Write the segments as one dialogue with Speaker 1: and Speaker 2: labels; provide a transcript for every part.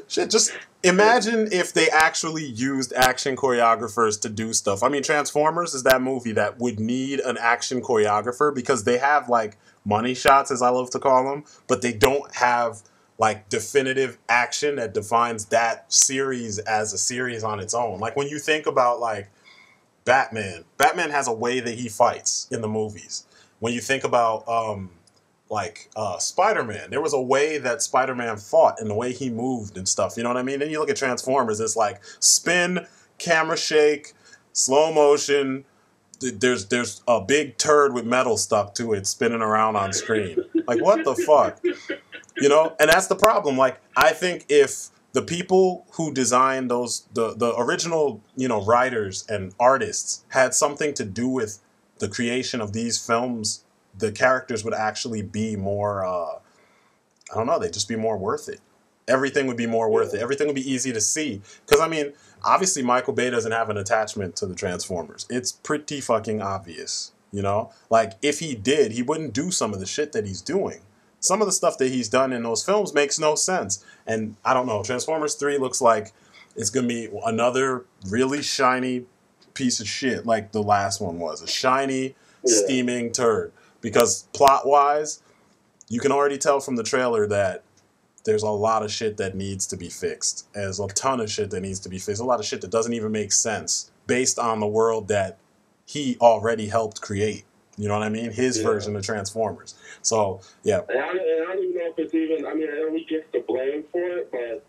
Speaker 1: Shit, just imagine if they actually used action choreographers to do stuff. I mean, Transformers is that movie that would need an action choreographer because they have, like, money shots, as I love to call them, but they don't have, like, definitive action that defines that series as a series on its own. Like, when you think about, like, Batman has a way that he fights in the movies. When you think about, Spider-Man, there was a way that Spider-Man fought and the way he moved and stuff. You know what I mean? Then you look at Transformers, it's like spin, camera shake, slow motion. There's a big turd with metal stuck to it spinning around on screen. Like, what the fuck? You know? And that's the problem. Like, I think if the people who designed the original, you know, writers and artists had something to do with the creation of these films, the characters would actually be more, I don't know, they'd just be more worth it. Everything would be more worth it. Everything would be easy to see. Because, I mean, obviously Michael Bay doesn't have an attachment to the Transformers. It's pretty fucking obvious, you know? Like, if he did, he wouldn't do some of the shit that he's doing. Some of the stuff that he's done in those films makes no sense. And, I don't know, Transformers 3 looks like it's going to be another really shiny piece of shit like the last one was. A shiny, steaming turd. Because plot-wise, you can already tell from the trailer that there's a lot of shit that needs to be fixed. There's a ton of shit that needs to be fixed. A lot of shit that doesn't even make sense based on the world that he already helped create. You know what I mean? His version of Transformers. So, yeah.
Speaker 2: And I don't even know if it's even, I mean, I know he gets the blame for it, but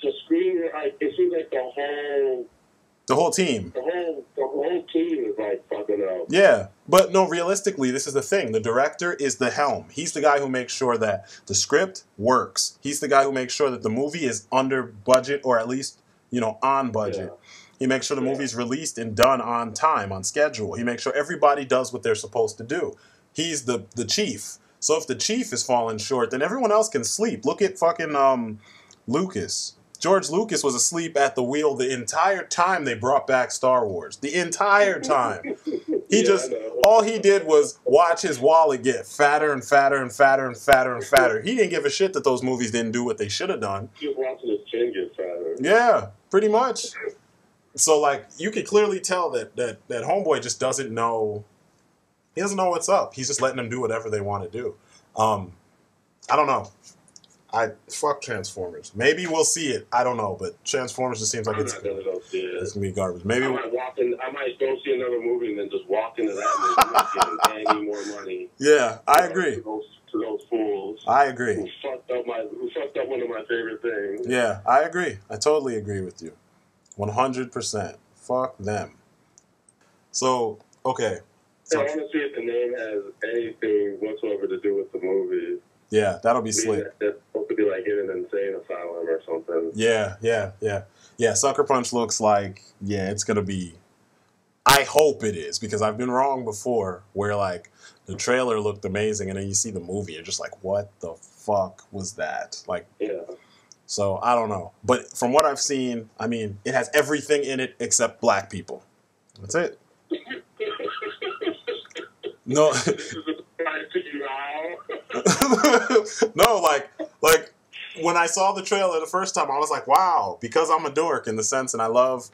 Speaker 2: the screen, like, it seems like
Speaker 1: the whole team.
Speaker 2: The whole team is like fucking up.
Speaker 1: Yeah. But no, realistically, this is the thing. The director is the helm. He's the guy who makes sure that the script works. He's the guy who makes sure that the movie is under budget or at least, you know, on budget. Yeah. He makes sure the movie's released and done on time, on schedule. He makes sure everybody does what they're supposed to do. He's the chief. So if the chief is falling short, then everyone else can sleep. Look at fucking Lucas. George Lucas was asleep at the wheel the entire time they brought back Star Wars. The entire time. He all he did was watch his wallet get fatter and fatter and fatter and fatter and fatter. He didn't give a shit that those movies didn't do what they should have done.
Speaker 2: He was watching his chin get fatter.
Speaker 1: Yeah, pretty much. So, like, you could clearly tell that Homeboy just doesn't know. He doesn't know what's up. He's just letting them do whatever they want to do. I don't know. Fuck Transformers. Maybe we'll see it. I don't know, but Transformers just seems like it's gonna be garbage. Maybe
Speaker 2: I might go see another movie and then just walk into that movie and not getting any more money.
Speaker 1: Yeah, I agree.
Speaker 2: To those fools.
Speaker 1: I agree.
Speaker 2: Who fucked up one of my favorite things.
Speaker 1: Yeah, I agree. I totally agree with you. 100%. Fuck them. So, okay.
Speaker 2: So I want to see if the name has anything whatsoever to do with the movie.
Speaker 1: Yeah, that'll be slick.
Speaker 2: That's supposed to be like in an insane asylum or something.
Speaker 1: Yeah, Sucker Punch looks like, it's going to be, I hope it is, because I've been wrong before where, like, the trailer looked amazing and then you see the movie, you're just like, what the fuck was that? Like, so I don't know. But from what I've seen, I mean, it has everything in it except black people. That's it. No. No, like when I saw the trailer the first time, I was like, wow, because I'm a dork in the sense, and I love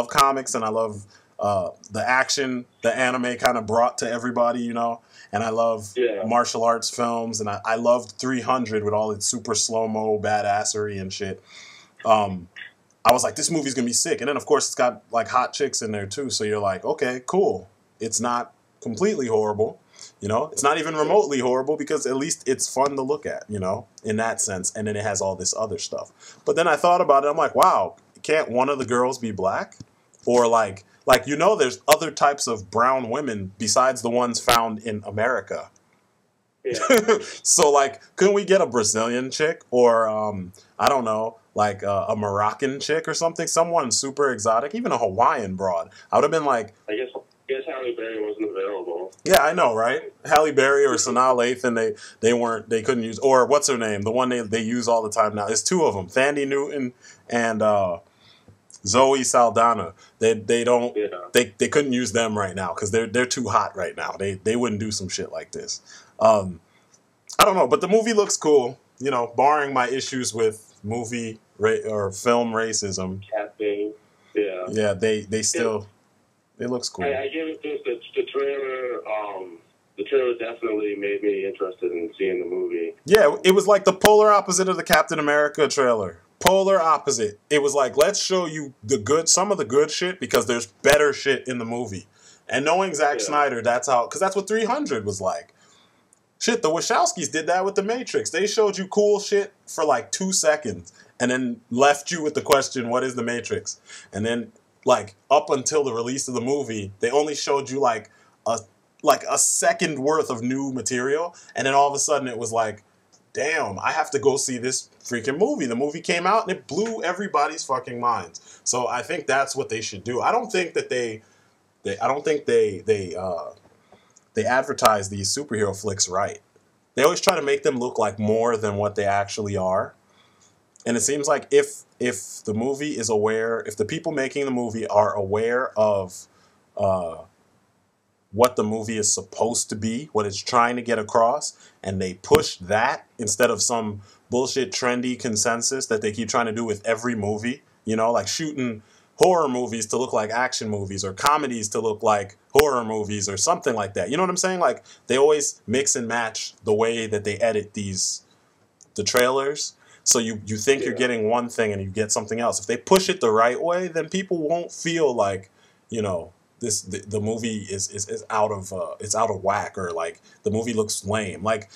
Speaker 1: comics and I love the action the anime kind of brought to everybody, you know, and I love martial arts films, and I loved 300 with all its super slow-mo badassery and shit. I was like, this movie's gonna be sick, and then of course it's got like hot chicks in there too, so you're like, okay, cool. It's not completely horrible. You know, it's not even remotely horrible because at least it's fun to look at, you know, in that sense. And then it has all this other stuff. But then I thought about it. I'm like, wow, can't one of the girls be black? Or like, you know, there's other types of brown women besides the ones found in America. Yeah. So, like, couldn't we get a Brazilian chick or, I don't know, like a Moroccan chick or something? Someone super exotic, even a Hawaiian broad. I would have been like...
Speaker 2: I guess Halle Berry wasn't available.
Speaker 1: Yeah, I know, right? Halle Berry or Sanaa Lathan, they couldn't use, or what's her name? The one they use all the time now. There's two of them, Thandie Newton and Zoe Saldana. They couldn't use them right now because they're too hot right now. They wouldn't do some shit like this. I don't know, but the movie looks cool. You know, barring my issues with or film racism.
Speaker 2: Casting. Yeah.
Speaker 1: Yeah, they still it looks cool.
Speaker 2: I give it this. The trailer. The trailer definitely made me interested in seeing the movie.
Speaker 1: Yeah, it was like the polar opposite of the Captain America trailer. Polar opposite. It was like, let's show you some of the good shit because there's better shit in the movie. And knowing Zack Snyder, that's what 300 was like. Shit, the Wachowskis did that with The Matrix. They showed you cool shit for like 2 seconds and then left you with the question, what is The Matrix? And then, like, up until the release of the movie, they only showed you like a second worth of new material, and then all of a sudden it was like, damn, I have to go see this freaking movie. The movie came out and it blew everybody's fucking minds. So I think that's what they should do. I don't think that they advertise these superhero flicks right. They always try to make them look like more than what they actually are. And it seems like if the movie is aware, if the people making the movie are aware of what the movie is supposed to be, what it's trying to get across, and they push that instead of some bullshit trendy consensus that they keep trying to do with every movie, like shooting horror movies to look like action movies or comedies to look like horror movies or something like that. You know what I'm saying? Like, they always mix and match the way that they edit the trailers. So you think you're getting one thing and you get something else. If they push it the right way, then people won't feel like, the movie is out of whack, or like the movie looks lame. Like,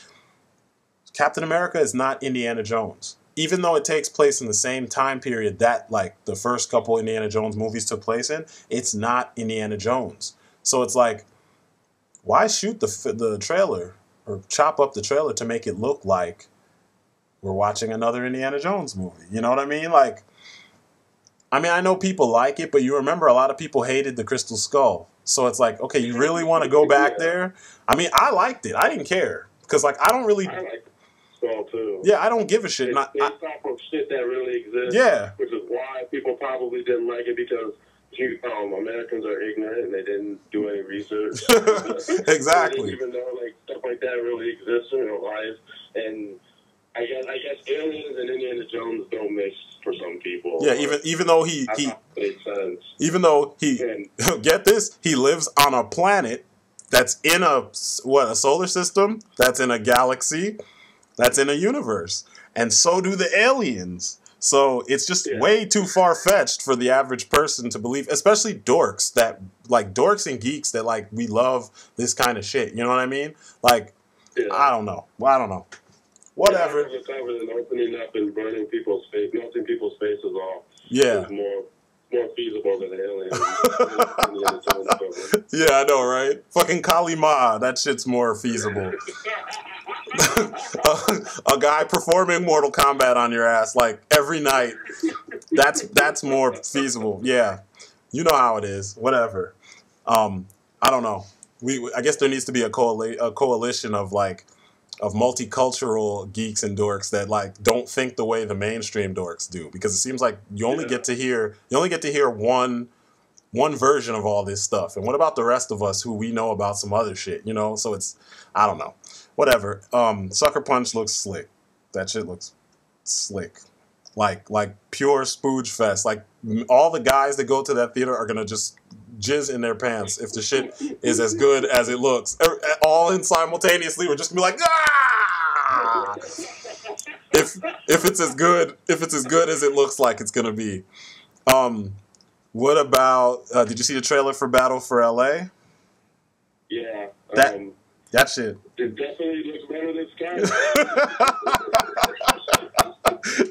Speaker 1: Captain America is not Indiana Jones. Even though it takes place in the same time period that, like, the first couple Indiana Jones movies took place in, it's not Indiana Jones. So it's like, why shoot the trailer or chop up the trailer to make it look like we're watching another Indiana Jones movie? You know what I mean? Like, I know people like it, but you remember a lot of people hated the Crystal Skull. So it's like, okay, you really want to go back there? I liked it. I didn't care. Because, like, I don't really...
Speaker 2: I like the Skull, too.
Speaker 1: Yeah, I don't give a shit.
Speaker 2: It's based off of shit that really exists.
Speaker 1: Yeah.
Speaker 2: Which is why people probably didn't like it, because Americans are ignorant and they didn't do any research.
Speaker 1: Exactly.
Speaker 2: They didn't even know, like, stuff like that really exists in real life. And I guess aliens and Indiana Jones don't mix for some people.
Speaker 1: Yeah, even though he
Speaker 2: makes sense.
Speaker 1: Even though get this, he lives on a planet that's in a solar system, that's in a galaxy, that's in a universe, and so do the aliens. So it's just way too far-fetched for the average person to believe, especially dorks and geeks that, like, we love this kind of shit. You know what I mean? Like, I don't know. Whatever.
Speaker 2: And opening up and burning people's face, melting people's faces off.
Speaker 1: Yeah.
Speaker 2: Is more feasible than aliens.
Speaker 1: Yeah, I know, right? Fucking Kali Ma, that shit's more feasible. A guy performing Mortal Kombat on your ass, like, every night. That's more feasible. Yeah. You know how it is. Whatever. I don't know. I guess there needs to be a coalition of, like, of multicultural geeks and dorks that, like, don't think the way the mainstream dorks do, because it seems like you only get to hear one version of all this stuff. And what about the rest of us who we know about some other shit, So it's, I don't know. Whatever. Sucker Punch looks slick. That shit looks slick. Like pure spooge fest. Like, all the guys that go to that theater are gonna just jizz in their pants if the shit is as good as it looks. All in simultaneously, we're just gonna be like, ah! If it's as good as it looks like it's gonna be. What about? Did you see the trailer for Battle for LA?
Speaker 2: Yeah.
Speaker 1: That shit.
Speaker 2: It definitely looks better than Sky.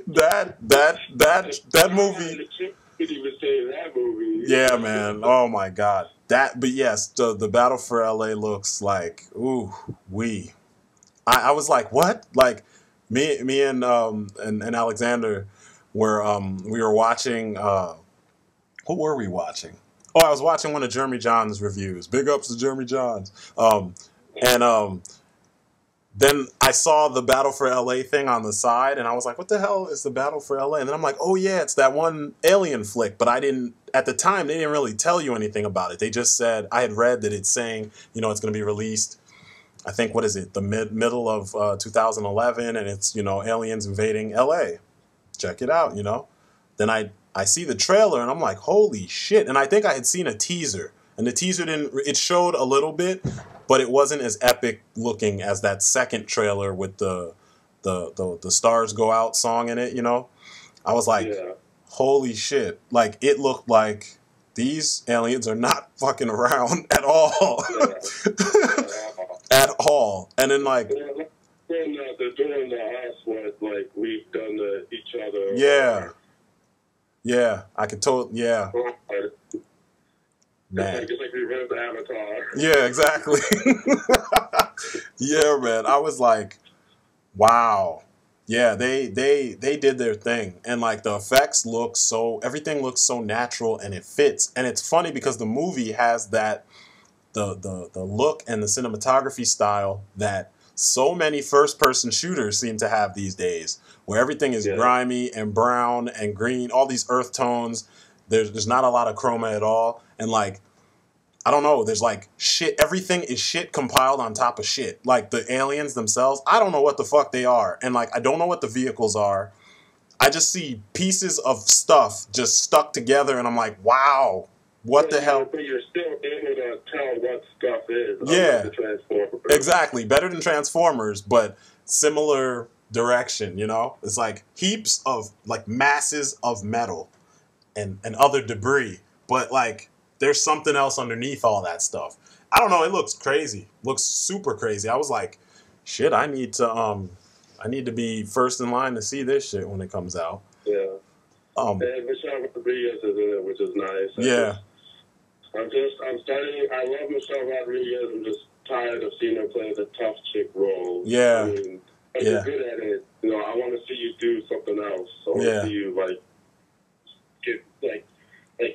Speaker 1: that movie.
Speaker 2: Even say that movie.
Speaker 1: Yeah, man. Oh my God. But yes, the Battle for LA looks like, ooh, I was like, what? Like, me and Alexander we were watching. What were we watching? Oh, I was watching one of Jeremy John's reviews. Big ups to Jeremy John's. Then I saw the Battle for LA thing on the side, and I was like, what the hell is the Battle for LA? And then I'm like, oh yeah, it's that one alien flick. But at the time, they didn't really tell you anything about it. They just said, I had read that it's saying, it's going to be released, I think, the middle of 2011, and it's, aliens invading LA. check it out, you know. Then I see the trailer and I'm like, holy shit. And I think I had seen a teaser. And the teaser didn't, it showed a little bit, but it wasn't as epic looking as that second trailer with the Stars Go Out song in it, you know. I was like,
Speaker 2: Yeah.
Speaker 1: holy shit. Like, it looked like these aliens are not fucking around at all. At all. And then, like,
Speaker 2: They're doing to us what like we've done to each other.
Speaker 1: yeah. Yeah. I could yeah. Man.
Speaker 2: It's like we read the Avatar.
Speaker 1: Yeah, exactly. Yeah, man. I was like, wow. Yeah, they did their thing. And like the effects look so, everything looks so natural and it fits. And it's funny because the movie has that the look and the cinematography style that so many first person shooters seem to have these days, where everything is grimy and brown and green, all these earth tones. There's not a lot of chroma at all. And like, I don't know, there's like shit, everything is shit compiled on top of shit. Like the aliens themselves, I don't know what the fuck they are. And like, I don't know what the vehicles are. I just see pieces of stuff just stuck together and I'm like, wow, what the hell?
Speaker 2: But you're still able to tell what stuff is.
Speaker 1: Yeah,
Speaker 2: the Transformers.
Speaker 1: exactly. Better than Transformers, but similar direction, you know? It's like heaps of like masses of metal and other debris. But like, there's something else underneath all that stuff. I don't know. It looks crazy. Looks super crazy. I was like, shit, I need to be first in line to see this shit when it comes out.
Speaker 2: Yeah. And Michelle Rodriguez is in it, which is nice.
Speaker 1: Yeah.
Speaker 2: I'm starting, I love Michelle Rodriguez. I'm just tired of seeing her play the tough chick role.
Speaker 1: Yeah.
Speaker 2: I mean, you're good at it. You know, I want to see you do something else. I want to see you, like, get, like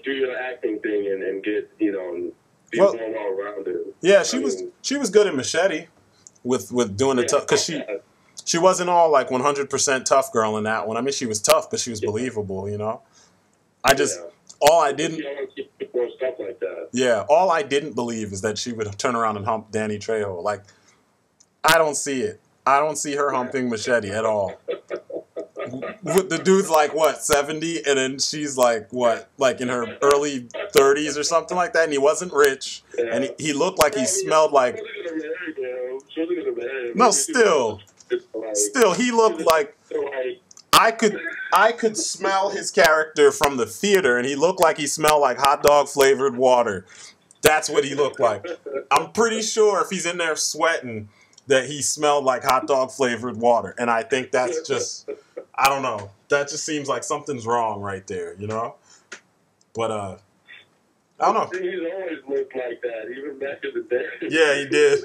Speaker 2: do your acting thing and get, you know, be more well-rounded.
Speaker 1: Yeah, she was good in Machete with doing the tough, because she wasn't all like 100% tough girl in that one. I mean, she was tough, but she was believable, you know. All I didn't
Speaker 2: more stuff like that.
Speaker 1: Yeah, all I didn't believe is that she would turn around and hump Danny Trejo. Like, I don't see it. I don't see her humping Machete at all. The dude's like, what, 70? And then she's like, what, like in her early 30s or something like that? And he wasn't rich. Yeah. And he looked like he smelled like... No, still, he looked like... I could smell his character from the theater, and he looked like he smelled like hot dog flavored water. That's what he looked like. I'm pretty sure if he's in there sweating that he smelled like hot dog flavored water. And I think that's just, I don't know. That just seems like something's wrong right there, you know? But, I don't know.
Speaker 2: He's always looked like that, even back in the day.
Speaker 1: Yeah, he did.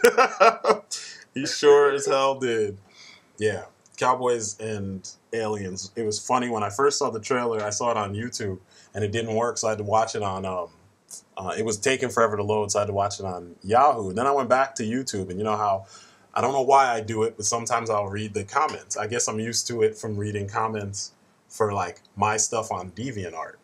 Speaker 1: He sure as hell did. Yeah. Cowboys and Aliens. It was funny when I first saw the trailer. I saw it on YouTube and it didn't work, so I had to watch it on. It was taking forever to load, so I had to watch it on Yahoo. And then I went back to YouTube, and you know how I don't know why I do it, but sometimes I'll read the comments. I guess I'm used to it from reading comments for like my stuff on DeviantArt.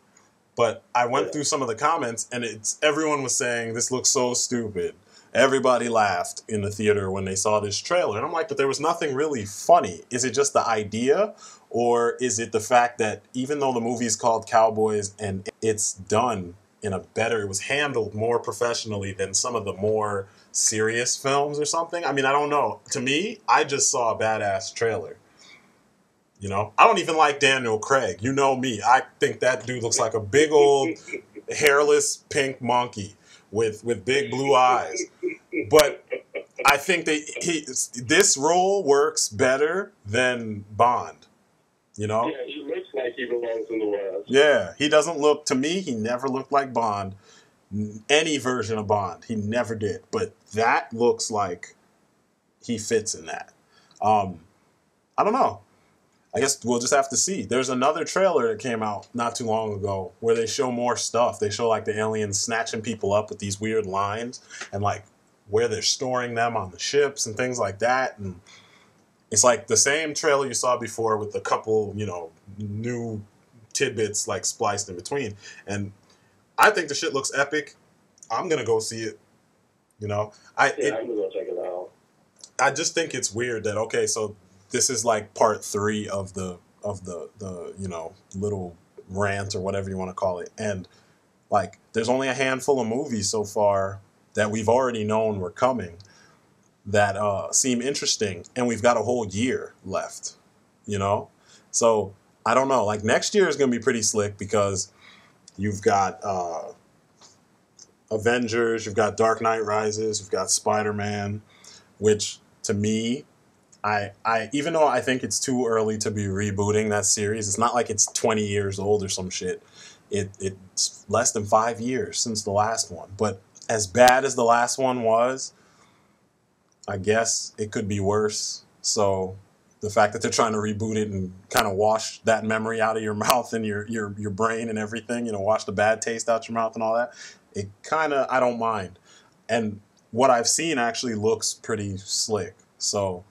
Speaker 1: But I went through some of the comments, and everyone was saying this looks so stupid. Everybody laughed in the theater when they saw this trailer. And I'm like, but there was nothing really funny. Is it just the idea? Or is it the fact that even though the movie is called Cowboys and it's done in a better, it was handled more professionally than some of the more serious films or something? I mean, I don't know. To me, I just saw a badass trailer. You know, I don't even like Daniel Craig. You know me. I think that dude looks like a big old hairless pink monkey with big blue eyes. But I think this role works better than Bond. You know?
Speaker 2: Yeah, he looks like he belongs in the West.
Speaker 1: Yeah, he doesn't look, to me, he never looked like Bond. Any version of Bond. He never did. But that looks like he fits in that. I don't know. I guess we'll just have to see. There's another trailer that came out not too long ago where they show more stuff. They show like the aliens snatching people up with these weird lines and like where they're storing them on the ships and things like that. And it's like the same trailer you saw before with a couple, you know, new tidbits like spliced in between. And I think the shit looks epic. I'm going to go see it. You know,
Speaker 2: I'm going to go check it out.
Speaker 1: I just think it's weird that, okay, so this is like part 3 of the of the little rant or whatever you want to call it. And like, there's only a handful of movies so far that we've already known were coming that seem interesting, and we've got a whole year left, So I don't know. Like, next year is going to be pretty slick because you've got Avengers, you've got Dark Knight Rises, you've got Spider-Man, which to me, I even though I think it's too early to be rebooting that series, it's not like it's 20 years old or some shit. It's less than 5 years since the last one. But as bad as the last one was, I guess it could be worse. So the fact that they're trying to reboot it and kind of wash that memory out of your mouth and your brain and everything, wash the bad taste out your mouth and all that, it kind of, I don't mind. And what I've seen actually looks pretty slick. So,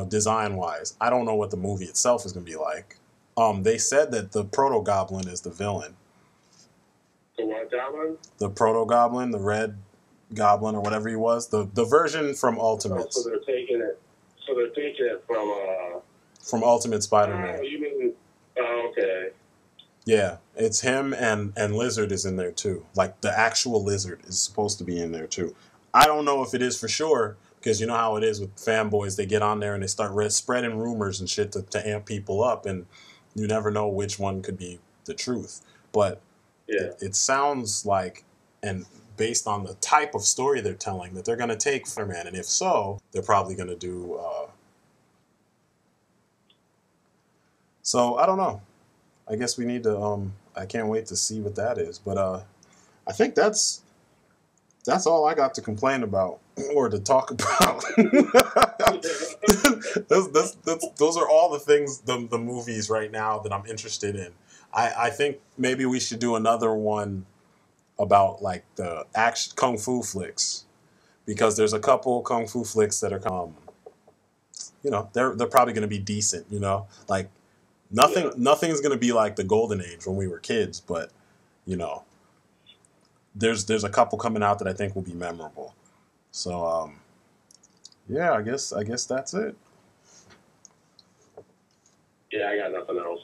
Speaker 1: design-wise, I don't know what the movie itself is going to be like. They said that the Proto-Goblin is the villain.
Speaker 2: The what goblin?
Speaker 1: The Proto-Goblin, the red goblin or whatever he was, the version from Ultimates.
Speaker 2: Oh, so they're taking it
Speaker 1: from Ultimate Spider-Man.
Speaker 2: Oh, you mean? Oh, okay.
Speaker 1: Yeah, it's him and Lizard is in there too. Like, the actual Lizard is supposed to be in there too. I don't know if it is for sure, because you know how it is with fanboys. They get on there and they start spreading rumors and shit to amp people up, and you never know which one could be the truth. But
Speaker 2: yeah,
Speaker 1: it sounds like, and based on the type of story they're telling, that they're going to take Spider-Man, and if so, they're probably going to do... So, I don't know. I guess we need to... I can't wait to see what that is. But I think that's all I got to complain about or to talk about. Those are all the things, the movies right now that I'm interested in. I think maybe we should do another one about like the action kung fu flicks, because there's a couple kung fu flicks that are they're probably going to be decent, like nothing's going to be like the golden age when we were kids, but there's a couple coming out that I think will be memorable. So yeah, I guess that's it.
Speaker 2: Yeah, I got nothing else.